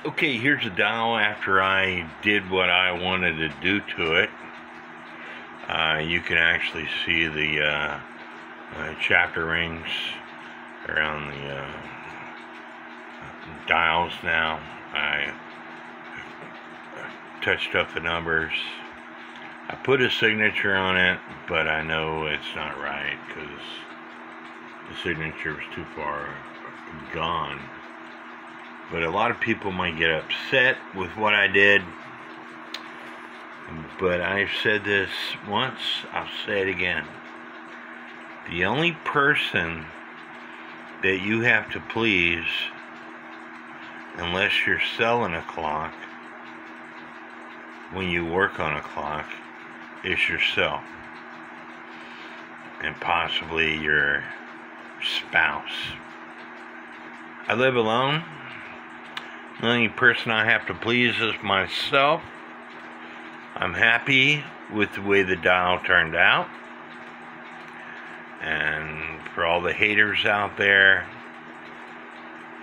Okay, here's a dial after I did what I wanted to do to it. You can actually see the chapter rings around the dials now. I touched up the numbers. I put a signature on it, but I know it's not right because the signature was too far gone. But a lot of people might get upset with what I did. But I've said this once, I'll say it again. The only person that you have to please, unless you're selling a clock, when you work on a clock, is yourself. And possibly your spouse. I live alone. The only person I have to please is myself. I'm happy with the way the dial turned out. And for all the haters out there,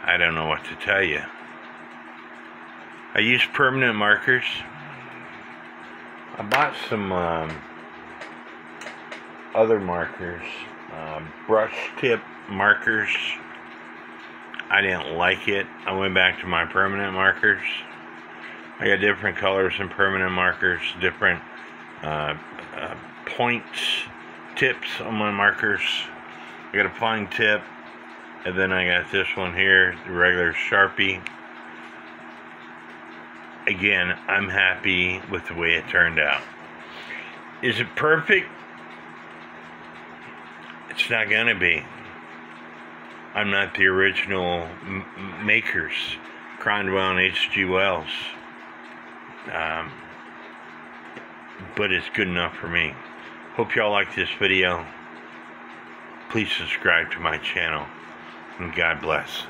I don't know what to tell you. I use permanent markers. I bought some other markers, brush tip markers. I didn't like it. I went back to my permanent markers. I got different colors in permanent markers, different points, tips on my markers. I got a fine tip, and then I got this one here, the regular Sharpie. Again, I'm happy with the way it turned out. Is it perfect? It's not gonna be. I'm not the original makers, Crondwell and H.G. Wells. But it's good enough for me. Hope y'all like this video. Please subscribe to my channel. And God bless.